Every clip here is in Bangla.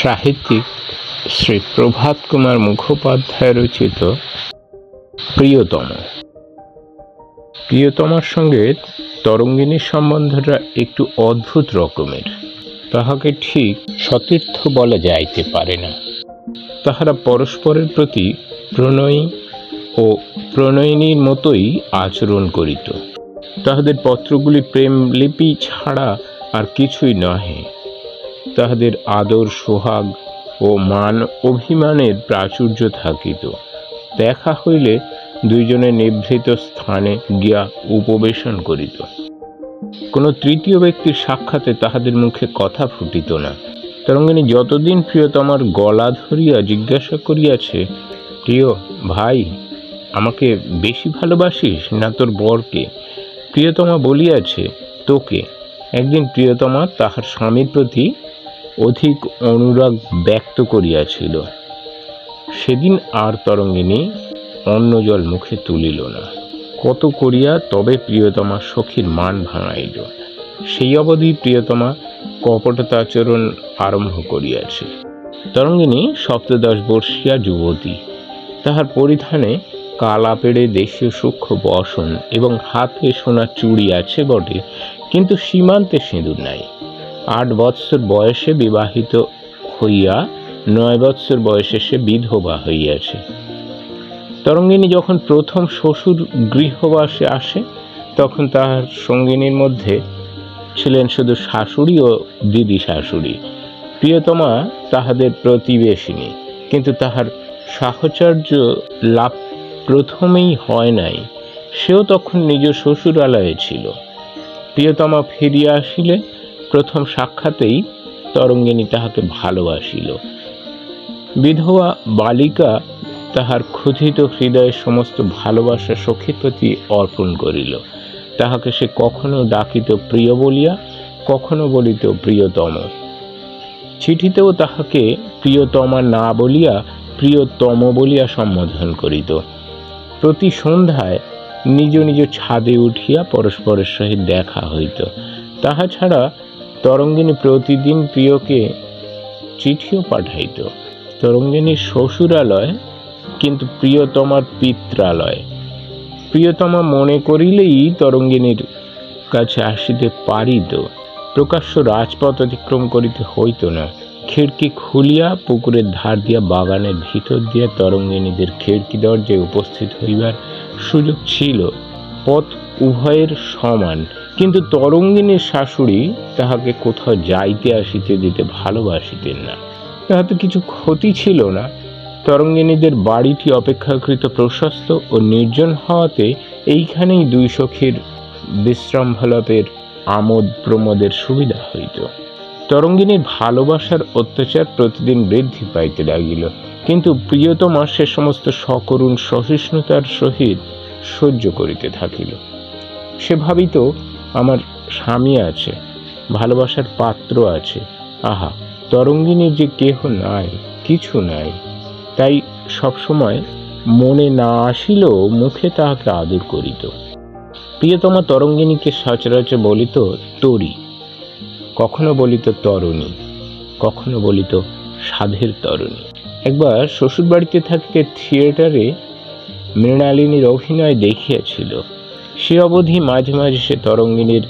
সাহিত্যিক শ্রী প্রভাত কুমার মুখোপাধ্যায় রচিত প্রিয়তম। প্রিয়তমার সঙ্গে তরঙ্গিনীর সম্বন্ধটা একটু অদ্ভুত রকমের। তাহাকে ঠিক সতীর্থ বলা যাইতে পারে না। তাহারা পরস্পরের প্রতি প্রণয়ী ও প্রণয়িনীর মতোই আচরণ করিত। তাহাদের পত্রগুলি প্রেমলিপি ছাড়া আর কিছুই নহে। তাহাদের আদর সোহাগ ও মান অভিমানের প্রাচুর্য থাকিত। দেখা হইলে দুইজনে নিভৃত স্থানে গিয়া উপবেশন করিত। কোনো তৃতীয় ব্যক্তির সাক্ষাতে তাহাদের মুখে কথা ফুটিত না। তরঙ্গিনী যতদিন প্রিয়তমার গলা ধরিয়া জিজ্ঞাসা করিয়াছে, প্রিয় ভাই, আমাকে বেশি ভালোবাসিস না তোর বরকে? প্রিয়তমা বলিয়াছে, তোকে। একদিন প্রিয়তমা তাহার স্বামীর প্রতি অধিক অনুরাগ ব্যক্ত করিয়াছিল। সেদিন আর তরঙ্গিনী অন্ন জল মুখে তুলিল না। কত করিয়া তবে প্রিয়তমা সখীর মান ভাঙাইল। সেই অবধি প্রিয়তমা কপটতাচরণ আরম্ভ করিয়াছে। তরঙ্গিনী 17 বর্ষীয়া যুবতী। তাহার পরিধানে কালা পেড়ে দেশীয় সূক্ষ্ম বসন এবং হাতে সোনার চুড়ি আছে বটে, কিন্তু সীমান্তে সিঁদুর নাই। 8 বৎসর বয়সে বিবাহিত হইয়া 9 বৎসর বয়সে সে বিধবা হইয়াছে। তরঙ্গিনী যখন প্রথম শ্বশুর গৃহবাসে আসে, তখন তাহার সঙ্গিনীর মধ্যে ছিলেন শুধু শাশুড়ি ও দিদি শাশুড়ি। প্রিয়তমা তাহাদের প্রতিবেশিনী, কিন্তু তাহার সাহচর্য লাভ প্রথমেই হয় নাই। সেও তখন নিজ শ্বশুরালয়ে ছিল। প্রিয়তমা ফিরিয়া আসিলে প্রথম সাক্ষাতেই তরঙ্গিনী তাহাকে ভালোবাসিল। বিধবা বালিকা তাহার ক্ষুধিত হৃদয়ের সমস্ত ভালোবাসা সখীর প্রতি অর্পণ করিল। তাহাকে সে কখনো ডাকিত প্রিয় বলিয়া, কখনো বলিত প্রিয়তম। চিঠিতেও তাহাকে প্রিয়তমা না বলিয়া প্রিয়তম বলিয়া সম্বোধন করিত। প্রতি সন্ধ্যায় নিজ নিজ ছাদে উঠিয়া পরস্পরের সহিত দেখা হইত। তাহা ছাড়া তরঙ্গিনী প্রতিদিন প্রিয়কে চিঠিও পাঠাইত। তরঙ্গিনীর শ্বশুরালয় কিন্তু প্রিয়তমার পিত্রালয়। প্রিয়তমা মনে করিলেই তরঙ্গিনীর কাছে আসিতে পারিত। প্রকাশ্য রাজপথ অতিক্রম করিতে হইত না। খিড়কি খুলিয়া পুকুরের ধার দিয়া বাগানের ভিতর দিয়া তরঙ্গিনীদের খিড়কি দরজায় উপস্থিত হইবার সুযোগ ছিল। পথ উভয়ের সমান, কিন্তু তরঙ্গিনীর শাশুড়ি তাহাকে কোথাও যাইতে আসিতে দিতে ভালোবাসিতেন না। তাহাতে কিছু ক্ষতি ছিল না। তরঙ্গিনীদের বাড়িটি অপেক্ষাকৃত প্রশস্ত ও নির্জন হওয়াতে এইখানেই দুই সখীর বিশ্রামভালাপের আমোদ প্রমোদের সুবিধা হইত। তরঙ্গিনীর ভালোবাসার অত্যাচার প্রতিদিন বৃদ্ধি পাইতে লাগিল, কিন্তু প্রিয়তমা সে সমস্ত সকরুণ সহিষ্ণুতার সহিত সহ্য করিতে থাকিল। সে ভাবিত, আমার স্বামী আছে, ভালোবাসার পাত্র আছে। আহা, তরঙ্গিনীর যে কেহ নাই, কিছু নাই। তাই সবসময় মনে না আসিলেও মুখে তাহাকে আদর করিত। প্রিয়তমা তরঙ্গিনীকে সচরাচর বলিত তরি, কখনো বলিত তরণী, কখনো বলিত সাধের তরণী। একবার শ্বশুর বাড়িতে থাকিতে থিয়েটারে মৃণালিনীর অভিনয় দেখিয়াছিল। সে অবধি মাঝে মাঝে সে তরঙ্গিনীর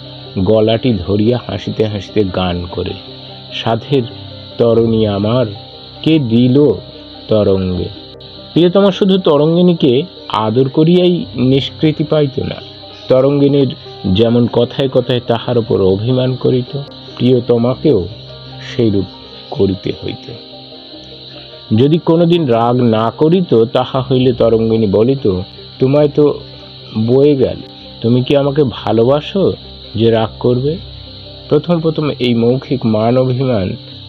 গলাটি ধরিয়া হাসিতে হাসিতে গান করে, সাধের তরণী আমার কে দিল তরঙ্গে। প্রিয়তমা শুধু তরঙ্গিনীকে আদর করিয়াই নিষ্কৃতি পাইত না। তরঙ্গিনীর যেমন কথায় কথায় তাহার উপর অভিমান করিত, প্রিয়তমাকেও সেইরূপ করিতে হইত। যদি কোনোদিন রাগ না করিত, তাহা হইলে তরঙ্গিনী বলিত, তোমায় তো বয়ে গেল, তুমি কি আমাকে ভালোবাসো যে রাগ করবে? প্রথম প্রথম এই মৌখিক মান অভিমান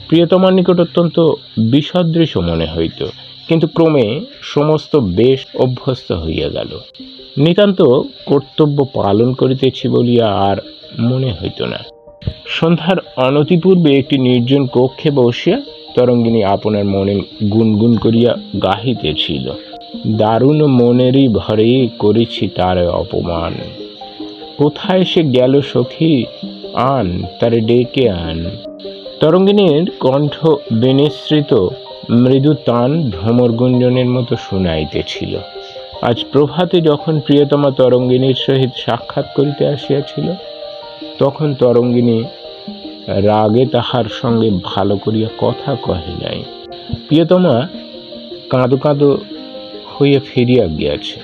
প্রিয়তমার নিকট অত্যন্ত বিসদৃশ মনে হইত, কিন্তু ক্রমে সমস্ত বেশ অভ্যস্ত হইয়া গেল। নিতান্ত কর্তব্য পালন করিতেছি বলিয়া আর মনে হইত না। সন্ধ্যার অনতিপূর্বে একটি নির্জন কক্ষে বসিয়া তরঙ্গিনী আপনার মনে গুনগুন করিয়া গাহিতেছিল, দারুণ মনেরই ভরে করেছি তার অপমান। কোথায় সে গেল সখী, আন তারে ডেকে আন। তরঙ্গিনীর কণ্ঠ বিনিসৃত মৃদু তান ভ্রমর গুঞ্জনের মতো শুনাইতেছিল। আজ প্রভাতে যখন প্রিয়তমা তরঙ্গিনীর সহিত সাক্ষাৎ করিতে আসিয়াছিল, তখন তরঙ্গিনী রাগে তাহার সঙ্গে ভালো করিয়া কথা কহে নাই। প্রিয়তমা কাঁদো কাঁদো হইয়া ফিরিয়া গিয়াছে।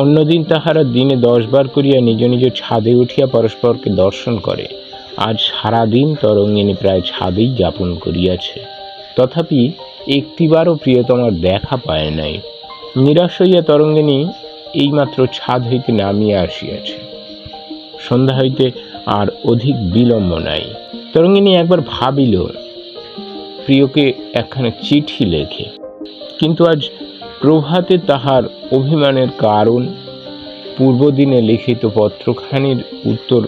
অন্যদিন তাহারা দিনে 10 বার করিয়া নিজ নিজ ছাদে উঠিয়া পরস্পরকে দর্শন করে। আজ সারাদিন তরঙ্গিনী প্রায় ছাদেই যাপন করিয়াছে, তথাপি একটিবারও প্রিয়তমার দেখা পায় নাই। নিরাশ হইয়া তরঙ্গিনী এইমাত্র ছাদ হইতে নামিয়া আসিয়াছে। সন্ধ্যা হইতে আর অধিক বিলম্ব নাই। তরঙ্গিনী একবার ভাবিল প্রিয়কে একখানা চিঠি লেখে, কিন্তু আজ প্রভাতে তাহার অভিমানের কারণ পূর্বদিনে লিখিত পত্রখানির উত্তর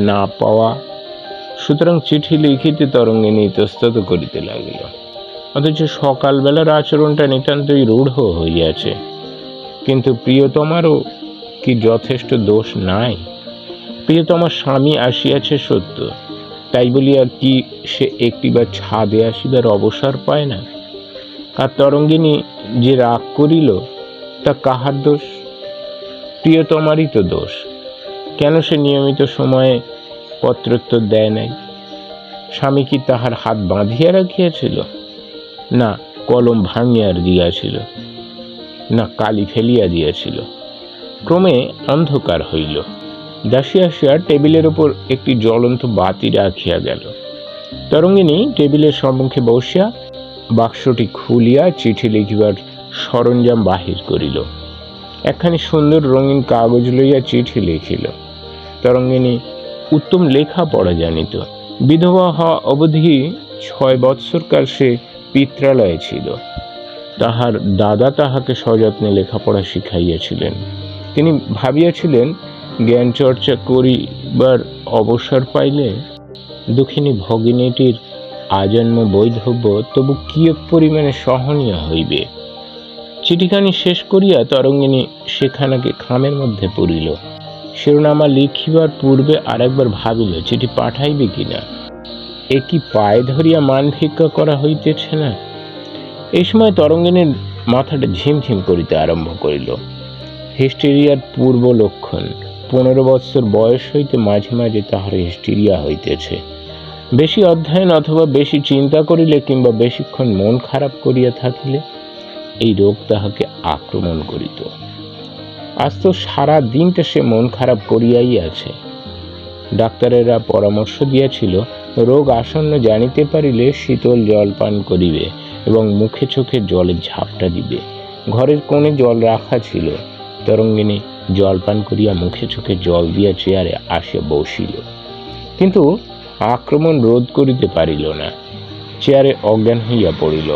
না পাওয়া, সুতরাং চিঠি লিখিতে তরঙ্গিনী ইতস্তত করিতে লাগিল। অথচ সকালবেলার আচরণটা নিতান্তই রূঢ় হইয়াছে। কিন্তু প্রিয়তমারও কি যথেষ্ট দোষ নাই? প্রিয়তমার স্বামী আসিয়াছে সত্য, তাই বলিয়া কি সে একটিবার ছাদে আসিবার অবসর পায় না? আর তরঙ্গিনী যে রাগ করিল, তা কাহার দোষ? প্রিয়তমারই তো দোষ। কেন সে নিয়মিত সময়ে পত্রোত্তর দেয় নাই? স্বামী কি তাহার হাত বাঁধিয়া রাখিয়াছিল? না কলম ভাঙিয়া দিয়াছিল, না কালি ফেলিয়া দিয়াছিল? ক্রমে অন্ধকার হইল। দাসী আসিয়া টেবিলের উপর একটি জ্বলন্ত বাতি রাখিয়া গেল। তরঙ্গিনী টেবিলের সম্মুখে বসিয়া বাক্সটি খুলিয়া চিঠি লিখিবার সরঞ্জাম বাহির করিল। একখানি সুন্দর রঙিন কাগজ লইয়া চিঠি লিখিল। তরঙ্গিনী উত্তম লেখা পড়া জানিত। বিধবা হওয়া অবধি 6 বৎসরকাল সে পিত্রালয়ে ছিল। তাহার দাদা তাহাকে সযত্নে লেখাপড়া শিখাইয়াছিলেন। তিনি ভাবিয়াছিলেন জ্ঞান চর্চা করিবার অবসর পাইলে দুঃখিনী ভগিনীটির আজন্ম বৈধব্য তবু কিয়ৎ পরিমাণে সহনীয় হইবে। চিঠিখানি শেষ করিয়া তরঙ্গিনী সেখানাকে খামের মধ্যে পুরিল। শিরোনামা লিখিবার পূর্বে আরেকবার ভাবিল চিঠি পাঠাইবে কিনা। এ কি পায়ে ধরিয়া মান ভিক্ষা করা হইতেছে না? এই সময় তরঙ্গিনীর মাথাটা ঝিমঝিম করিতে আরম্ভ করিল। হিস্টেরিয়ার পূর্ব লক্ষণ। 15 বৎসর বয়স হইতে মাঝে মাঝে তাহার হিস্টেরিয়া হইতেছে। বেশি অধ্যয়ন অথবা বেশি চিন্তা করিলে কিংবা বেশিক্ষণ মন খারাপ করিয়া থাকিলে এই রোগ তাহাকে আক্রমণ করিত। আজ তো সারা দিনটা সে মন খারাপ করিয়াই আছে। ডাক্তারেরা পরামর্শ দিয়াছিল রোগ আসন্ন জানিতে পারিলে শীতল জল পান করিবে এবং মুখে চোখে জলের ঝাপটা দিবে। ঘরের কোণে জল রাখা ছিল। তরঙ্গিনী জল পান করিয়া মুখে চোখে জল দিয়া চেয়ারে আসিয়া বসিল, কিন্তু আক্রমণ রোধ করিতে পারিল না। চেয়ারে অজ্ঞান হইয়া পড়িল,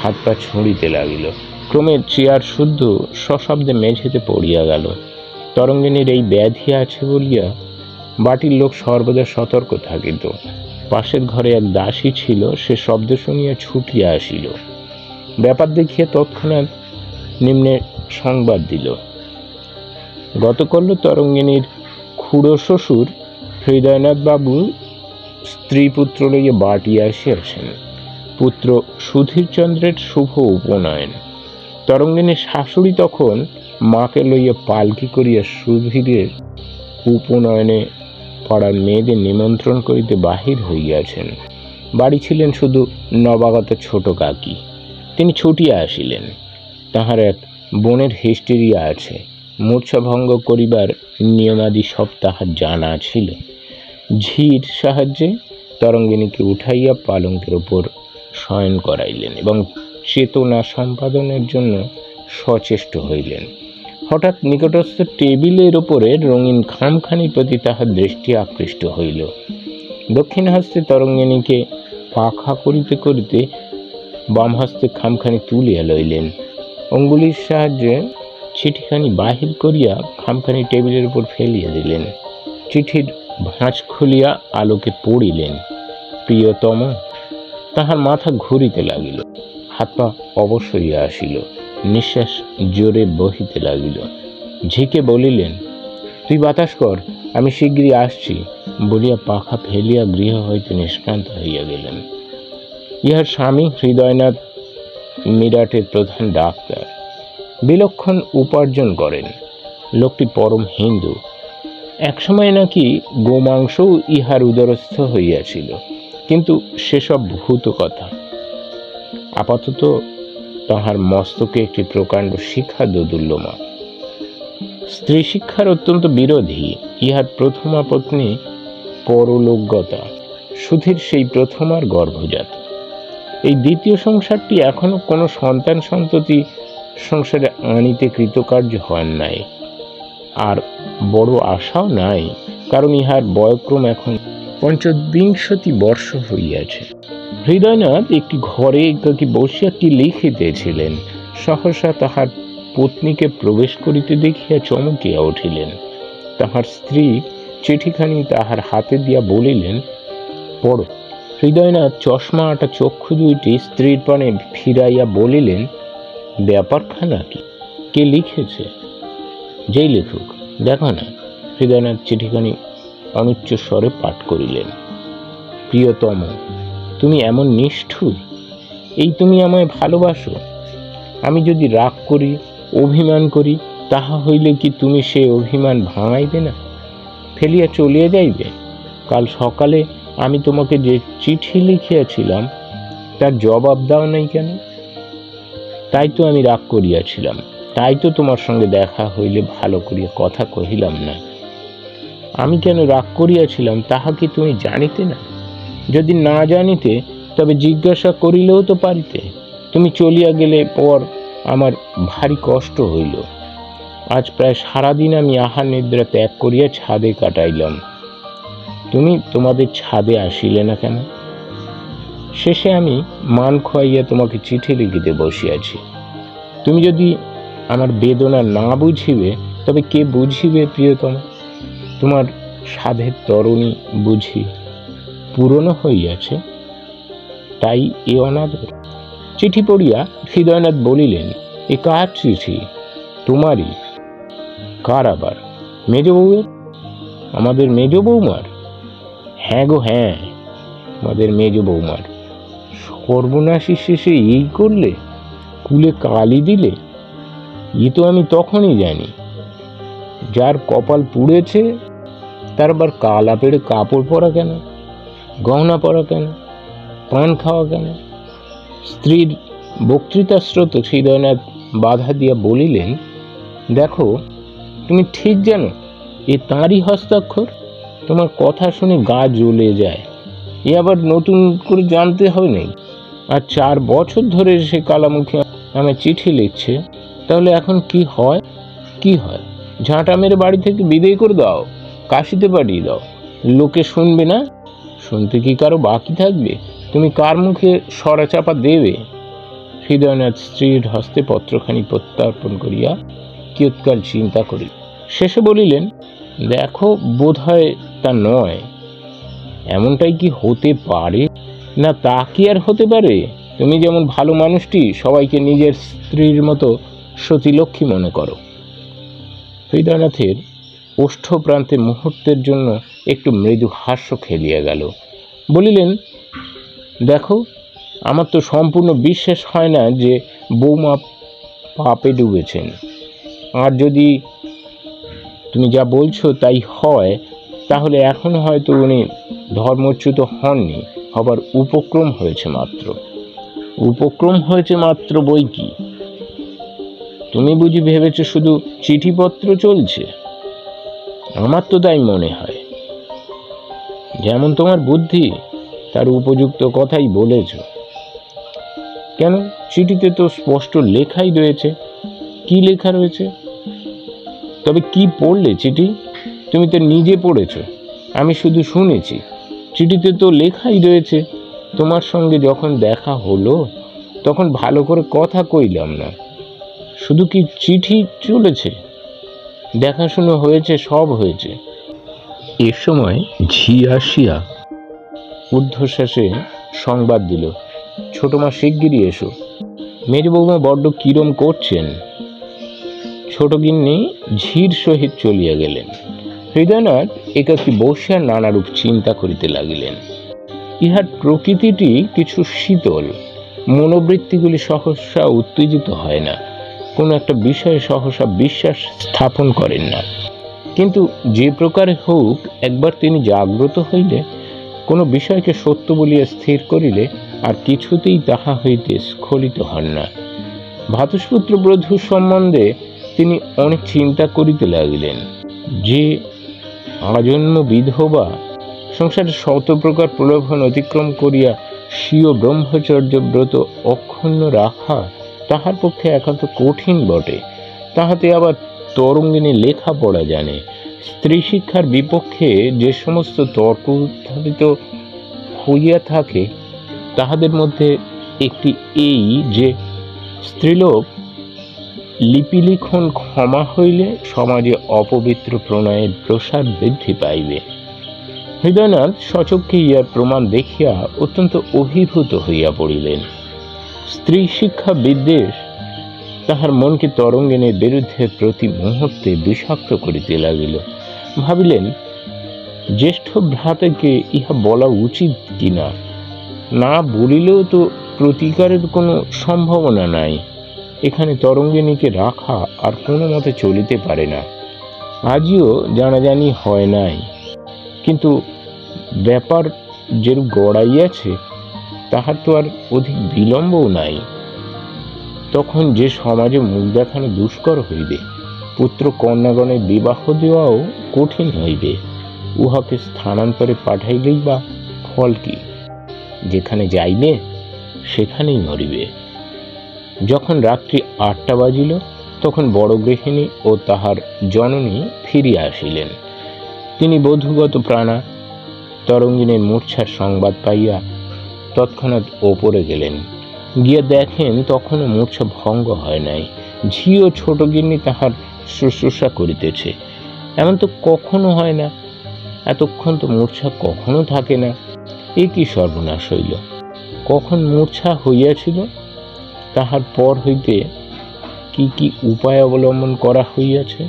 হাত পা ছুঁড়িতে লাগিল। ক্রমে চেয়ার শুদ্ধ সশব্দে মেঝেতে পড়িয়া গেল। তরঙ্গিনীর এই ব্যাধি আছে বলিয়া বাটির লোক সর্বদা সতর্ক থাকিত। পাশের ঘরে এক দাসী ছিল, সে শব্দ শুনিয়া ছুটিয়া আসিল। ব্যাপার দেখিয়া তৎক্ষণাৎ নিম্নে সংবাদ দিল। গতকাল তরঙ্গিনীর খুড়ো শ্বশুর হৃদয়নাথ বাবু স্ত্রী পুত্র লইয়া বাটি আসিয়াছেন। পুত্র সুধীরচন্দ্রের শুভ উপনয়ন। তরঙ্গিনীর শাশুড়ি তখন মাকে লইয়া পালকি করিয়া সুধীরের উপনয়নে পাড়ার মেয়েদের নিমন্ত্রণ করিতে বাহির হইয়াছেন। বাড়ি ছিলেন শুধু নবাগত ছোট কাকি। তিনি ছুটিয়া আসিলেন। তাহার এক বোনের হিস্টেরিয়া আছে। মূর্ছা ভঙ্গ করিবার নিয়মাদি সব তাহার জানা ছিল। ঝির সাহায্যে তরঙ্গিনীকে উঠাইয়া পালঙ্কের উপর শয়ন করাইলেন এবং চেতনা সম্পাদনের জন্য সচেষ্ট হইলেন। হঠাৎ নিকটস্থ টেবিলের উপরে রঙিন খামখানির প্রতি তাহার দৃষ্টি আকৃষ্ট হইল। দক্ষিণ হস্তে তরঙ্গিনীকে পাখা করিতে করিতে বাম হস্তে খামখানি তুলিয়া লইলেন। অঙ্গুলির সাহায্যে চিঠিখানি বাহির করিয়া খামখানি টেবিলের উপর ফেলিয়া দিলেন। চিঠির ভাঁজ খুলিয়া আলোকে পড়িলেন, প্রিয়তম। তাহার মাথা ঘুরিতে লাগিল, হাত পা অবশ হইয়া আসিল, নিঃশ্বাস জোরে বহিতে লাগিল। ঝিকে বলিলেন, তুই বাতাস কর, আমি শীঘ্রই আসছি বলিয়া পাখা ফেলিয়া গৃহ হইতে নিষ্ক্রান্ত হইয়া গেলেন। ইহার স্বামী হৃদয়নাথ মিরাটের প্রধান ডাক্তার, বিলক্ষণ উপার্জন করেন। লোকটি পরম হিন্দু। একসময় নাকি গোমাংসও ইহার উদরস্থ হইয়াছিল, কিন্তু সেসব ভূত কথা। আপাতত তাহার মস্তকে একটি প্রকাণ্ড শিখা দোদুল্যমান। স্ত্রী শিক্ষার অত্যন্ত বিরোধী ইহার প্রথমা পত্নী পরলোকগতা, সুধীর সেই প্রথমার গর্ভজাত। এই দ্বিতীয় সংসারটি এখনো কোনো সন্তান সন্ততি সংসারে আনিতে কৃতকার্য হন নাই, আর বড় আশাও নাই, কারণ ইহার বয়ক্রম এখন পঞ্চবিংশতি বর্ষ হইয়াছে। হৃদয়নাথ একটি ঘরে একাকী বসিয়া কি লিখিতেছিলেন। সহসা তাহার পত্নীকে প্রবেশ করিতে দেখিয়া চমকিয়া উঠিলেন। তাহার স্ত্রী চিঠিখানি তাহার হাতে দিয়া বলিলেন, পড়ো। হৃদয়নাথ চশমা আটা চক্ষু দুইটি স্ত্রীর পানে ফিরাইয়া বলিলেন, ব্যাপারখানা কি? কে লিখেছে? যেই লেখুক, দেখো না। হৃদয়নাথ চিঠিখানি অনুচ্চ স্বরে পাঠ করিলেন। প্রিয়তম, তুমি এমন নিষ্ঠুর! এই তুমি আমায় ভালোবাসো? আমি যদি রাগ করি, অভিমান করি, তাহা হইলে কি তুমি সে অভিমান ভাঙাইবে না, ফেলিয়া চলিয়া যাইবে? কাল সকালে আমি তোমাকে যে চিঠি লিখিয়াছিলাম তার জবাব দাও নাই কেন? তাই তো আমি রাগ করিয়াছিলাম, তাই তো তোমার সঙ্গে দেখা হইলে ভালো করিয়া কথা কহিলাম না। আমি কেন রাগ করিয়াছিলাম তাহা কি তুমি জানিতে না? যদি না জানিতে তবে জিজ্ঞাসা করিলেও তো পারিতে। তুমি চলিয়া গেলে পর আমার ভারী কষ্ট হইল। আজ প্রায় সারাদিন আমি আহার নিদ্রা ত্যাগ করিয়া ছাদে কাটাইলাম। তুমি তোমাদের ছাদে আসিলে না কেন? শেষে আমি মান খোয়াইয়া তোমাকে চিঠি লিখিতে বসিয়াছি। তুমি যদি আমার বেদনা না বুঝিবে তবে কে বুঝিবে প্রিয়তম? তোমার সাধের তরণী বুঝি পুরনো হইয়াছে, তাই এ অনাদর। চিঠি পড়িয়া হৃদয়নাথ বলিলেন, এ কার চিঠি? তোমারই। কার আবার? মেজ বউয়ের? আমাদের মেজ বৌমার? হ্যাঁ গো হ্যাঁ, আমাদের মেজ বৌমার। সর্বনাশী শেষে এই করলে, কুলে কালি দিলে। ই তো আমি তখনই জানি। যার কপাল পুড়েছে তার আবার কালা পেড়ে কাপড় পরা কেন, গহনা পরা কেন, পান খাওয়া কেন? স্ত্রীর বক্তৃতা স্রোত হৃদয়নাথ বাধা দিয়া বলিলেন, দেখো, তুমি ঠিক জানো এ তাঁরই হস্তাক্ষর। তোমার কথা শুনে গা জ্বলে যায়। এ আবার নতুন করে জানতে হবে নাকি? আর 4 বছর ধরে সে কালামুখী আমায় চিঠি লিখছে। তাহলে এখন কি হয়? কি হয়? ঝাঁটা মেরে বাড়ি থেকে বিদায় করে দাও, কাশিতে পাঠিয়ে দাও। লোকে শুনবে না? শুনতে কি কারো বাকি থাকবে? তুমি কার মুখে সরা চাপা দেবে? হৃদয়নাথ স্ত্রীর হস্তে পত্রখানি প্রত্যার্পণ করিয়া কিয়ৎকাল চিন্তা করি শেষে বলিলেন, দেখো, বোধ হয় তা নয়। এমনটাই কি হতে পারে? না, তা কি আর হতে পারে? তুমি যেমন ভালো মানুষটি সবাইকে নিজের স্ত্রীর মতো সতীলক্ষ্মী মনে করো। হৃদয়নাথের ওষ্ঠ প্রান্তে মুহূর্তের জন্য একটু মৃদু হাস্য খেলিয়া গেল। বলিলেন, দেখো, আমার তো সম্পূর্ণ বিশ্বাস হয় না যে বৌমা পাপে ডুবেছেন। আর যদি তুমি যা বলছো তাই হয়, তাহলে এখন হয়তো উনি ধর্মচ্যুত হননি, হবার উপক্রম হয়েছে মাত্র। উপক্রম হয়েছে মাত্র বই কি? তুমি বুঝি ভেবেছো শুধু চিঠিপত্র চলছে? আমার তো তাই মনে হয়। যেমন তোমার বুদ্ধি, তার উপযুক্ত কথাই বলেছ। কেন, চিঠিতে তো স্পষ্ট লেখাই রয়েছে। কি লেখা রয়েছে? তবে কি পড়লে চিঠি? তুমি তো নিজে পড়েছ, আমি শুধু শুনেছি। চিঠিতে তো লেখাই রয়েছে, তোমার সঙ্গে যখন দেখা হলো তখন ভালো করে কথা কইলাম না, শুধু কি চিঠি চলেছে? দেখাশুনো হয়েছে, সব হয়েছে। এ সময় ঝি আসিয়া ঊর্ধ্বশ্বাসে সংবাদ দিল, ছোট মা শিগগিরই এসো। মেজ বৌমা বড্ড কিরম করছেন। ছোট গিন্নি ঝির সহিত চলিয়া গেলেন। হৃদয়নাথ একাকী বসিয়া নানারূপ চিন্তা করিতে লাগিলেন। ইহার প্রকৃতিটি কিছু শীতল, মনোবৃত্তিগুলি সহসা উত্তেজিত হয় না, কোনো একটা বিষয়ে সহসা বিশ্বাস স্থাপন করেন না। কিন্তু যে প্রকারে হোক, একবার তিনি জাগ্রত হইলে, কোনো বিষয়কে সত্য বলিয়া স্থির করিলে আর কিছুতেই তাহা হইতে স্খলিত হন না। ভ্রাতুষ্পুত্র বধূ সম্বন্ধে তিনি অনেক চিন্তা করিতে লাগিলেন। যে আজন্ম বিধবা সংসারে শত প্রকার প্রলোভন অতিক্রম করিয়া স্বীয় ব্রহ্মচর্য ব্রত অক্ষুণ্ণ রাখা তাহার পক্ষে একান্ত কঠিন বটে। তাহাতে আবার তরঙ্গিনী লেখাপড়া জানে। স্ত্রী শিক্ষার বিপক্ষে যে সমস্ত তর্ক উত্থাপিত হইয়া থাকে, তাহাদের মধ্যে একটি এই যে স্ত্রীলোক লিপিলিখন ক্ষমা হইলে সমাজে অপবিত্র প্রণয়ের প্রসার বৃদ্ধি পাইবে। হৃদয়নাথ সচক্ষে ইহার প্রমাণ দেখিয়া অত্যন্ত অভিভূত হইয়া পড়িলেন। স্ত্রী শিক্ষা বিদ্বেষ তাহার মনকে তরঙ্গিনীর বিরুদ্ধে প্রতি মুহূর্তে বিষাক্ত করিতে লাগিল। ভাবিলেন, জ্যেষ্ঠ ভ্রাতাকে ইহা বলা উচিত কিনা। না বলিলেও তো প্রতিকারের কোনো সম্ভাবনা নাই। এখানে তরঙ্গিনীকে রাখা আর কোনো মতে চলিতে পারে না। আজও জানাজানি হয় নাই, কিন্তু ব্যাপার যেরূপ গড়াইয়াছে তাহার তো আর অধিক বিলম্বও নাই। তখন যে সমাজে মুখ দেখানো দুষ্কর হইবে, পুত্র কন্যাগণের বিবাহ দেওয়াও কঠিন হইবে। উহাকে স্থানান্তরে পাঠাইলেই বা ফল কি? যেখানে যাইবে সেখানেই মরিবে। যখন রাত্রি 8টা বাজিল, তখন বড় গৃহিণী ও তাহার জননী ফিরিয়া আসিলেন। তিনি বধূগত প্রাণা তরঙ্গিনীর মূর্ছার সংবাদ পাইয়া তৎক্ষণাৎ ওপরে গেলেন। গিয়া দেখেন তখনও মূর্ছা ভঙ্গ হয় নাই। ঝি ও ছোট গিন্নি তাহার শুশ্রূষা করিতেছে। এমন তো কখনো হয় না। এতক্ষণ তো মূর্ছা কখনো থাকে না। এ কি সর্বনাশ হইল! কখন মূর্ছা হইয়াছিল, তাহার পর হইতে কি কি উপায় অবলম্বন করা হইয়াছে,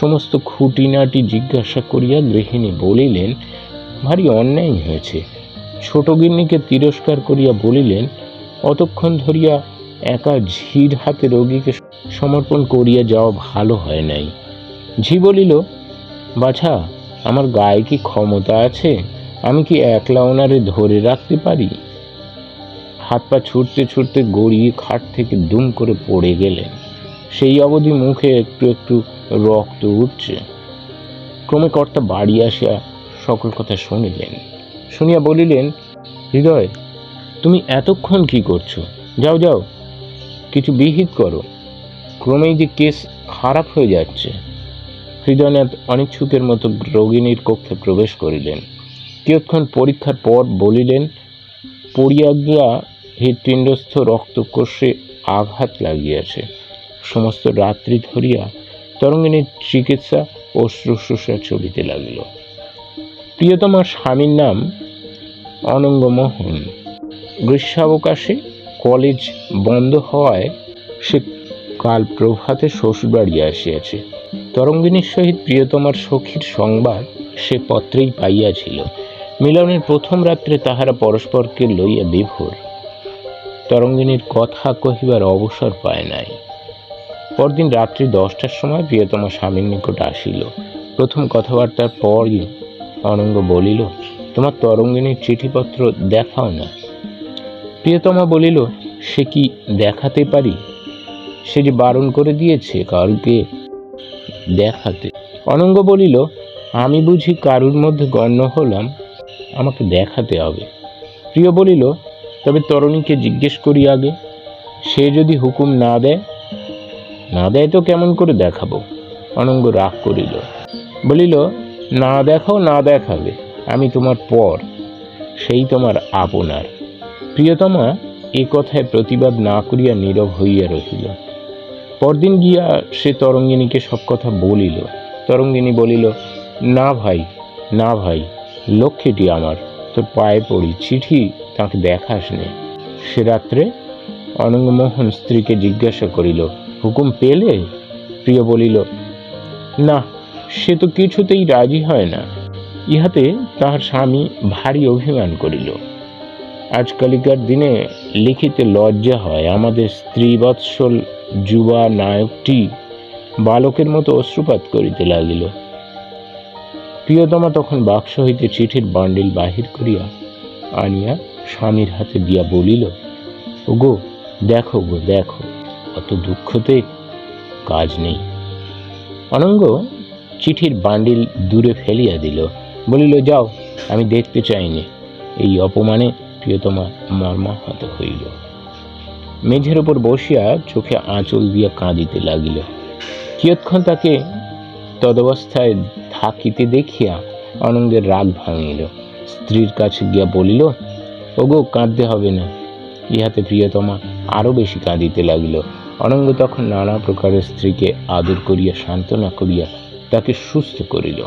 সমস্ত খুঁটিনাটি জিজ্ঞাসা করিয়া গৃহিণী বলিলেন, ভারী অন্যায় হয়েছে। ছোট গিন্নিকে তিরস্কার করিয়া বলিলেন, অতক্ষণ ধরিয়া একা ঝির হাতে রোগীকে সমর্পণ করিয়া যাওয়া ভালো হয় নাই। ঝি বলিল, বাছা, আমার গায়ে কি ক্ষমতা আছে? আমি কি একলা ওনারে ধরে রাখতে পারি? হাত পা ছুটতে ছুটতে গড়িয়ে খাট থেকে দুম করে পড়ে গেলেন। সেই অবধি মুখে একটু একটু রক্ত উঠছে। ক্রমে কর্তা বাড়ি আসিয়া সকল কথা শুনিলেন। শুনিয়া বলিলেন, হৃদয়, তুমি এতক্ষণ কি করছো? যাও যাও, কিছু বিহিত করো। ক্রমেই যে কেস খারাপ হয়ে যাচ্ছে। হৃদয়নাথ অনিচ্ছুকের মতো রোগিণীর কক্ষে প্রবেশ করিলেন। কিয়ৎক্ষণ পরীক্ষার পর বলিলেন, পড়িয়া গিয়া হৃৎপিণ্ডস্থ রক্তকোষে আঘাত লাগিয়াছে। সমস্ত রাত্রি ধরিয়া তরঙ্গিনীর চিকিৎসা ও শুশ্রূষা চলিতে লাগিল। প্রিয়তমার স্বামীর নাম অনঙ্গমোহন। গ্রীষ্মাবকাশে কলেজ বন্ধ হওয়ায় সে কাল প্রভাতে শ্বশুরবাড়ি আসিয়াছে। তরঙ্গিনীর সহিত প্রিয়তমার সখীর সংবাদ সে পত্রেই পাইয়াছিল। মিলনের প্রথম রাত্রে তাহারা পরস্পরকে লইয়া বিভোর। তরঙ্গিনীর কথা কহিবার অবসর পায় নাই। পরদিন রাত্রি 10টার সময় প্রিয়তমা স্বামীর নিকট আসিল। প্রথম কথাবার্তার পরই অনঙ্গ বলিল, তোমার তরঙ্গিনীর চিঠিপত্র দেখাও না। প্রিয়তমা বলিল, সে কি দেখাতে পারি? সে যে বারণ করে দিয়েছে কারুকে দেখাতে। অনঙ্গ বলিল, আমি বুঝি কারুর মধ্যে গণ্য হলাম? আমাকে দেখাতে হবে। প্রিয় বলিল, তবে তরুণীকে জিজ্ঞেস করি আগে। সে যদি হুকুম না দেয় তো কেমন করে দেখাবো? অনঙ্গ রাগ করিল, বলিল, না দেখাও না দেখাবে, আমি তোমার পর, সেই তোমার আপনার। প্রিয়তমা এ কথায় প্রতিবাদ না করিয়া নীরব হইয়া রহিল। পরদিন গিয়া সে তরঙ্গিনীকে সব কথা বলিল। তরঙ্গিনী বলিল, না ভাই, না ভাই, লক্ষ্মীটি আমার, তোর পায়ে পড়ি, চিঠি তাকে দেখাস নে। সে রাত্রে অনঙ্গমোহন স্ত্রীকে জিজ্ঞাসা করিল, হুকুম পেলে? প্রিয় বলিল, না, সে তো কিছুতেই রাজি হয় না। ইহাতে তাহার স্বামী ভারী অভিমান করিল। আজকালিকার দিনে লিখিতে লজ্জা হয়। আমাদের স্ত্রীবৎসল যুবা নায়কটি বালকের মতো অশ্রুপাত করিতে লাগিল। প্রিয়তমা তখন বাক্স হইতে চিঠির বান্ডিল বাহির করিয়া আনিয়া স্বামীর হাতে দিয়া বলিল, ওগো দেখো গো দেখো, অত দুঃখতে কাজ নেই। অনঙ্গ চিঠির বান্ডিল দূরে ফেলিয়া দিল, বলিল, যাও, আমি দেখতে চাইনি। এই অপমানে প্রিয়তমা মর্মাহত হইল। মেঝের উপর বসিয়া চোখে আঁচল দিয়া কাঁদিতে লাগিল। কিয়ৎক্ষণ তাকে তদবস্থায় থাকিতে দেখিয়া অনঙ্গের রাগ ভাঙিল। স্ত্রীর কাছে গিয়া বলিল, ওগো কাঁদতে হবে না। ইহাতে প্রিয়তমা আরো বেশি কাঁদিতে লাগিল। অনঙ্গ তখন নানা প্রকারের স্ত্রীকে আদর করিয়া সান্ত্বনা করিয়া তাকে সুস্থ করিল।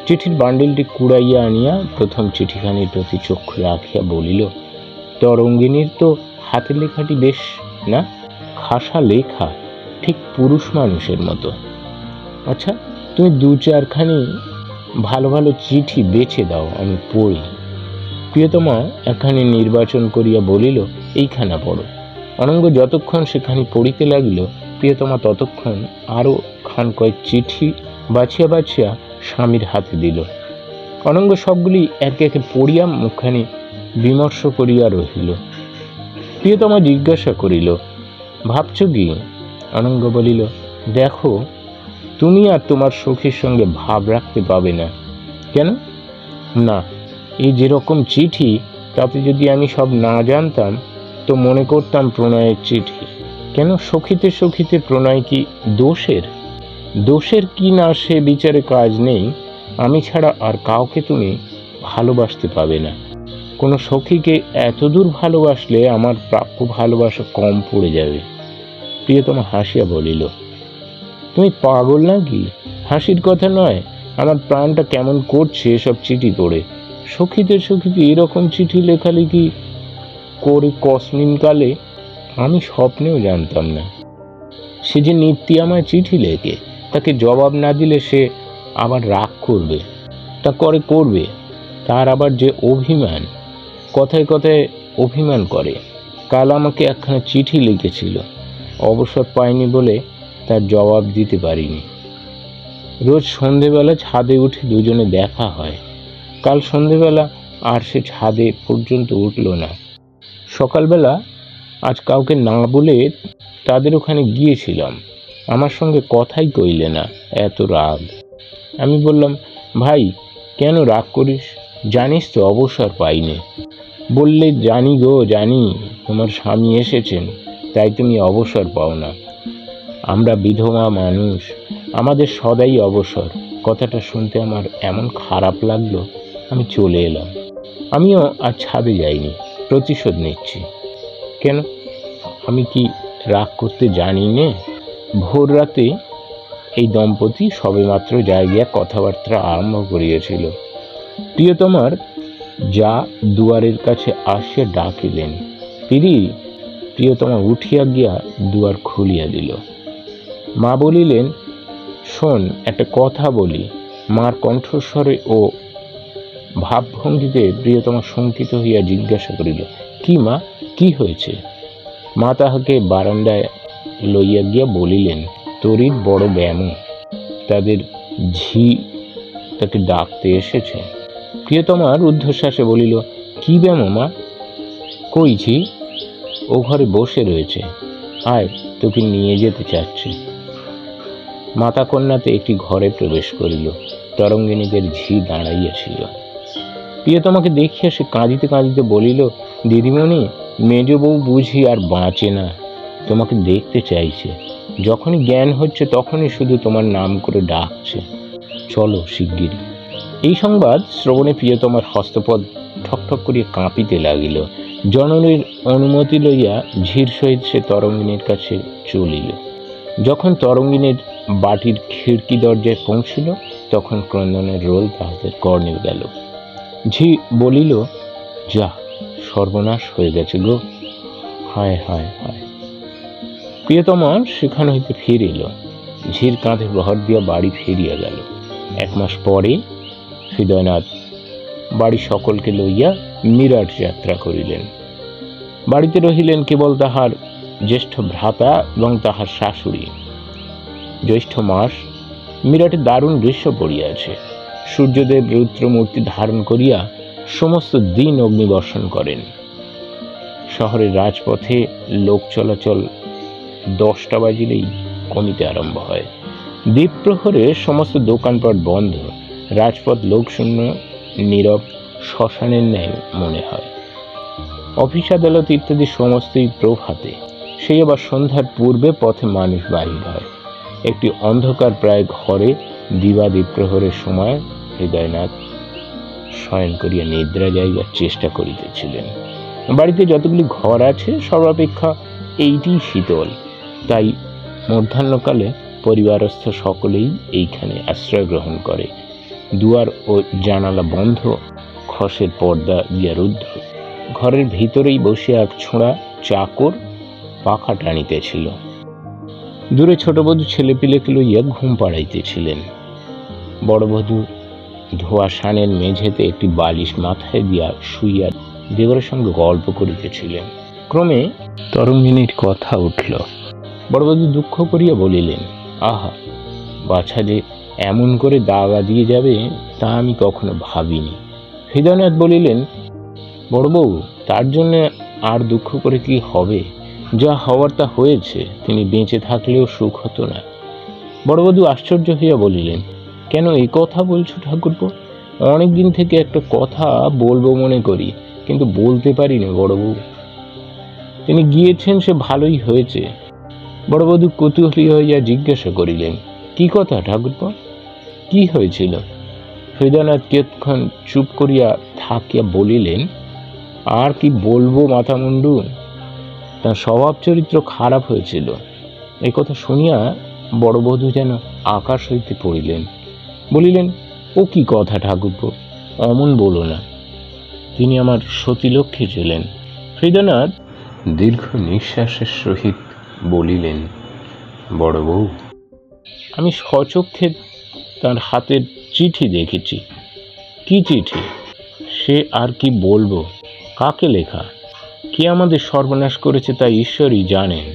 চিঠির বান্ডিলটি কুড়াইয়া আনিয়া প্রথম চিঠিখানির প্রতি চক্ষু রাখিয়া বলিল, তরঙ্গিনীর তো হাতের লেখাটি বেশ না, খাসা লেখা, ঠিক পুরুষ মানুষের মতো। আচ্ছা, তুমি দু চারখানি ভালো ভালো চিঠি বেছে দাও, আমি পড়ি। প্রিয়তমা একখানি নির্বাচন করিয়া বলিল, এইখানা পড়ো। অনঙ্গ যতক্ষণ সেখানি পড়িতে লাগিল, প্রিয়তমা ততক্ষণ আরো খান কয়েক চিঠি বাছিয়া বাছিয়া স্বামীর হাতে দিল। অনঙ্গ সবগুলি একে একে পড়িয়া মুখখানি বিমর্ষ করিয়া রহিল। প্রিয়তমা জিজ্ঞাসা করিল, ভাবছ কি? অনঙ্গ বলিল, দেখো, তুমি আর তোমার সখীর সঙ্গে ভাব রাখতে পাবে না। কেন? না, এই যেরকম চিঠি, তাতে যদি আমি সব না জানতাম তো মনে করতাম প্রণয়ের চিঠি। কেন, সখীতে সখীতে প্রণয় কি দোষের? দোষের কি না সে বিচারে কাজ নেই। আমি ছাড়া আর কাউকে তুমি ভালোবাসতে পাবে না। কোনো সখীকে এতদূর ভালোবাসলে আমার প্রাপ্য ভালোবাসা কম পড়ে যাবে। প্রিয়তমা হাসিয়া বলিল, তুমি পাগল নাকি? হাসির কথা নয়, আমার প্রাণটা কেমন করছে এসব চিঠি পড়ে। সখীতে সখীতে এরকম চিঠি লেখালেখি করে কসমিনকালে আমি স্বপ্নেও জানতাম না। সে যে নিত্যি আমায় চিঠি লেখে, তাকে জবাব না দিলে সে আবার রাগ করবে। তা করবে, তার আবার যে অভিমান, কথায় কথায় অভিমান করে। কাল আমাকে একখানা চিঠি লিখেছিল, অবসর পাইনি বলে তার জবাব দিতে পারিনি। রোজ সন্ধেবেলা ছাদে উঠে দুজনে দেখা হয়। কাল সন্ধেবেলা আর সে ছাদে পর্যন্ত উঠল না। সকালবেলা আজ কাউকে না বলে তাদের ওখানে গিয়েছিলাম, আমার সঙ্গে কথাই কইলে না, এত রাগ। আমি বললাম, ভাই কেন রাগ করিস? জানিস তো অবসর পাইনি। বললে, জানি গো জানি, তোমার স্বামী এসেছেন, তাই তুমি অবসর পাও না। আমরা বিধবা মানুষ, আমাদের সদাই অবসর। কথাটা শুনতে আমার এমন খারাপ লাগলো, আমি চলে এলাম। আমিও আর ছাদে যাইনি, প্রতিশোধ নিচ্ছি। কেন, আমি কি রাগ করতে জানি নে? ভোর রাতে এই দম্পতি সবেমাত্র জায়গা কথাবার্তা আরম্ভ করিয়াছিল। প্রিয়তমার যা দুয়ারের কাছে আসিয়া ডাকিলেন, পিরি। প্রিয়তমা উঠিয়া গিয়া দুয়ার খুলিয়া দিল। মা বলিলেন, শোন, একটা কথা বলি। মার কণ্ঠস্বরে ও ভাবভঙ্গিতে প্রিয়তমা শঙ্কিত হইয়া জিজ্ঞাসা করিল, কি মা, কি হয়েছে? মা তাহাকে বারান্দায় লইয়া গিয়া বলিলেন, তোরই বড় ব্যায়াম, তাদের ঝি তাকে ডাকতে এসেছে। প্রিয়তমার ঊর্ধ্বশ্বাসে বলিল, কি ব্যায়াম মা? কইছি, ও ঘরে বসে রয়েছে, আয়, তোকে নিয়ে যেতে চাচ্ছে। মাতা কন্যাতে একটি ঘরে প্রবেশ করিল। তরঙ্গিনীদের ঝি দাঁড়াইয়াছিল। প্রিয়তমাকে দেখিয়া সে কাঁদিতে কাঁদিতে বলিল, দিদিমণি, মেজ বউ বুঝি আর বাঁচে না, তোমাকে দেখতে চাইছে। যখনই জ্ঞান হচ্ছে তখনই শুধু তোমার নাম করে ডাকছে, চলো শিগগিরি। এই সংবাদ শ্রবণে প্রিয়তমার হস্তপদ ঠকঠক করিয়া কাঁপিতে লাগিল। জননীর অনুমতি লইয়া ঝির সহিত সে তরঙ্গিনীর কাছে চলিল। যখন তরঙ্গিনীর বাটির খিড়কি দরজায় পৌঁছিল, তখন ক্রন্দনের রোল তাহাদের কর্ণে গেল। ঝি বলিল, যা, সর্বনাশ হয়ে গেছে গো, হায় হায় হায়। প্রিয়তমা সেখান হইতে ফিরিল। ঝির কাঁধে ভর দিয়া বাড়ি ফিরিয়া গেল। 1 মাস পরে হৃদয়নাথ বাড়ি সকলকে লইয়া মিরাট যাত্রা করিলেন। বাড়িতে রহিলেন কেবল তাহার জ্যেষ্ঠ ভ্রাতা এবং তাহার শাশুড়ি। জ্যৈষ্ঠ মাস, মিরাটে দারুণ দৃশ্য পড়িয়াছে। সূর্যদেব রুদ্রমূর্তি ধারণ করিয়া সমস্ত দিন অগ্নিবর্ষণ করেন। শহরের রাজপথে লোক চলাচল 10টা বাজিলেই কমিতে আরম্ভ হয়। দ্বীপ্রহরে সমস্ত দোকানপাট বন্ধ, রাজপথ লোকশূন্য, নীরব, শ্মশানের ন্যায় মনে হয়। অফিস আদালত ইত্যাদি সমস্তই প্রভাতে, সেই আবার সন্ধ্যার পূর্বে পথে মানুষ বাহির হয়। একটি অন্ধকার প্রায় ঘরে দিবা দ্বীপ্রহরের সময় হৃদয়নাথ শয়ন করিয়া নিদ্রা যাইবার চেষ্টা করিতেছিলেন। বাড়িতে যতগুলি ঘর আছে সর্বাপেক্ষা এইটি শীতল, তাই মধ্যাহ্নকালে পরিবারস্থ সকলেই এইখানে আশ্রয় গ্রহণ করে। দুয়ার ও জানালা বন্ধ, খসের পর্দা দিয়া রুদ্ধ। ঘরের ভিতরেই বসিয়া এক ছোঁড়া চাকর পাখা টানিতেছিল। দূরে ছোট বধূ ছেলেপিলেকে লইয়া ঘুম পাড়াইতেছিলেন। বড় বধূ ধোয়া সানের মেঝেতে একটি বালিশ মাথায় দিয়া শুইয়া দেবরের সঙ্গে গল্প করিতেছিলেন। ক্রমে তরঙ্গিনীর কথা উঠল। বড় বধূ দুঃখ করিয়া বলিলেন, আহা, বাছা যে এমন করে দাগা দিয়ে যাবে তা আমি কখনো ভাবিনি। হৃদয়নাথ বলিলেন, বড় বউ, তার জন্য আর দুঃখ করে কি হবে? যা হওয়ার তা হয়েছে, তিনি বেঁচে থাকলেও সুখ হতো না। বড় বধূ আশ্চর্য হইয়া বলিলেন, কেন এই কথা বলছো ঠাকুরপো? অনেকদিন থেকে একটা কথা বলবো মনে করি, কিন্তু বলতে পারিনি বড় বউ। তিনি গিয়েছেন, সে ভালোই হয়েছে। বড় বধূ কৌতূহলী হইয়া জিজ্ঞাসা করিলেন, কি কথা ঠাকুরপো? কি হয়েছিল? হৃদয়নাথ কিয়ৎক্ষণ চুপ করিয়া থাকিয়া বলিলেন, আর কি বলবো মাথা মুন্ডু, তার স্বভাব চরিত্র খারাপ হয়েছিল। এই কথা শুনিয়া বড় বধূ যেন আকাশ হইতে পড়িলেন। বলিলেন, ও কি কথা ঠাকুরপো, অমন বলো না। তিনি আমার সতীলক্ষ্মী ছিলেন। হৃদয়নাথ দীর্ঘ নিঃশ্বাসের সহিত বলিলেন, বড় বউ, আমি স্বচক্ষে তার হাতের চিঠি দেখেছি। কি চিঠি? সে আর কি বলবো? কাকে লেখা? কে আমাদের সর্বনাশ করেছে তা ঈশ্বরই জানেন।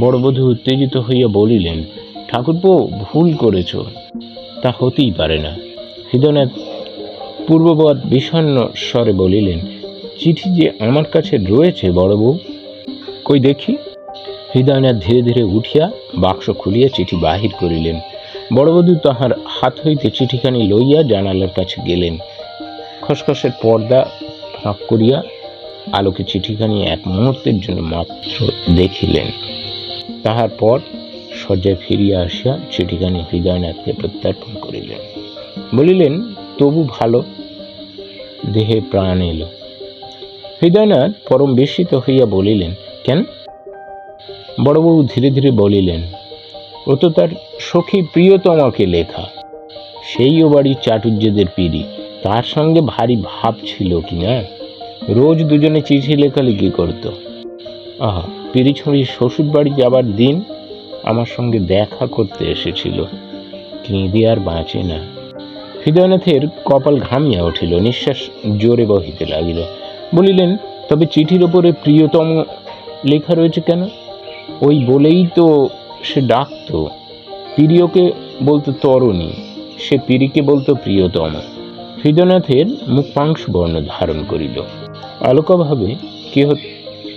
বড় বধূ উত্তেজিত হইয়া বলিলেন, ঠাকুরপো, ভুল করেছ, তা হতেই পারে না। হৃদয়নাথ পূর্ববৎ বিষণ্ণ স্বরে বলিলেন, চিঠি যে আমার কাছে রয়েছে বড় বউ। কই দেখি। হৃদয়নাথ ধীরে ধীরে উঠিয়া বাক্স খুলিয়া চিঠি বাহির করিলেন। বড় বধূ তাহার হাত হইতে চিঠিখানি লইয়া জানালার কাছে গেলেন। খসখসের পর্দা ফাঁক করিয়া আলোকে চিঠিখানি এক মুহূর্তের জন্য মাত্র দেখিলেন। তাহার পর শয্যায় ফিরিয়া আসিয়া চিঠিখানি হৃদয়নাথকে প্রত্যর্পণ করিলেন। বলিলেন, তবু ভালো, দেহে প্রাণ এলো। হৃদয়নাথ পরম বিস্মিত হইয়া বলিলেন, কেন? বড়বাবু ধীরে ধীরে বলিলেন, ও তো তার সখী প্রিয়তমাকে লেখা। সেই ও বাড়ির চাটুর্যদের পিড়ি, তার সঙ্গে ভারী ভাব ছিল কি না? রোজ দুজনে চিঠি লেখালেখি করত। আহা, পিড়িছড়ি শ্বশুর বাড়ি যাবার দিন আমার সঙ্গে দেখা করতে এসেছিল। কেঁদে আর বাঁচে না। হৃদয়নাথের কপাল ঘামিয়া উঠিল, নিঃশ্বাস জোরে বহিতে লাগিল। বলিলেন, তবে চিঠির ওপরে প্রিয়তম লেখা রয়েছে কেন? ওই বলেই তো সে ডাকত। প্রিয়কে বলতো তরণী, সে পিড়িকে বলতো প্রিয়তম। হৃদয়নাথের মুখ পাংশু বর্ণ ধারণ করিল। আলোকভাবে কেহ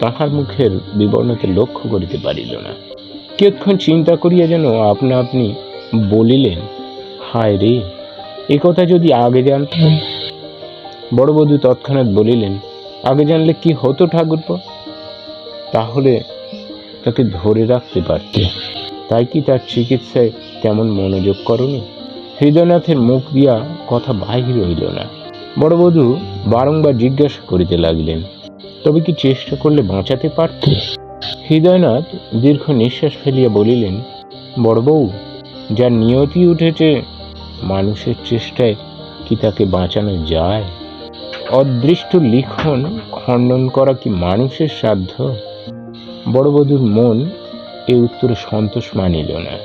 তাহার মুখের বিবর্ণতে লক্ষ্য করিতে পারিল না। কিয়ৎক্ষণ চিন্তা করিয়া যেন আপনা আপনি বলিলেন, হায় রে, এ কথা যদি আগে জানতাম। বড় বধূ তৎক্ষণাৎ বলিলেন, আগে জানলে কি হতো ঠাকুরপো? তাহলে তাকে ধরে রাখতে পারতে। তাই কি তার চিকিৎসায় তেমন মনোযোগ করনি? হৃদয়নাথের মুখ দিয়া কথা বাহির হইল না। বড় বধূ বারংবার জিজ্ঞাসা করিতে লাগিলেন, তবে কি চেষ্টা করলে বাঁচাতে পারতে? হৃদয়নাথ দীর্ঘ নিঃশ্বাস ফেলিয়া বলিলেন, বড় বউ, যার নিয়তি উঠেছে, মানুষের চেষ্টায় কি তাকে বাঁচানো যায়? অদৃষ্ট লিখন খণ্ডন করা কি মানুষের সাধ্য? বড় বধূর মন এ উত্তরে সন্তোষ মানিল না।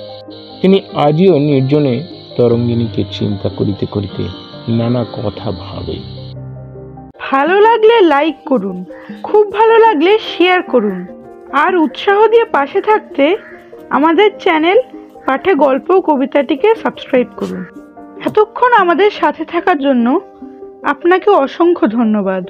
তিনি আজিও নির্জনে তরঙ্গিনীকে চিন্তা করিতে করিতে নানা কথা ভাবে। ভালো লাগলে লাইক করুন, খুব ভালো লাগলে শেয়ার করুন, আর উৎসাহ দিয়ে পাশে থাকতে আমাদের চ্যানেল পাঠে গল্প ও কবিতাটিকে সাবস্ক্রাইব করুন। এতক্ষণ আমাদের সাথে থাকার জন্য আপনাকে অসংখ্য ধন্যবাদ।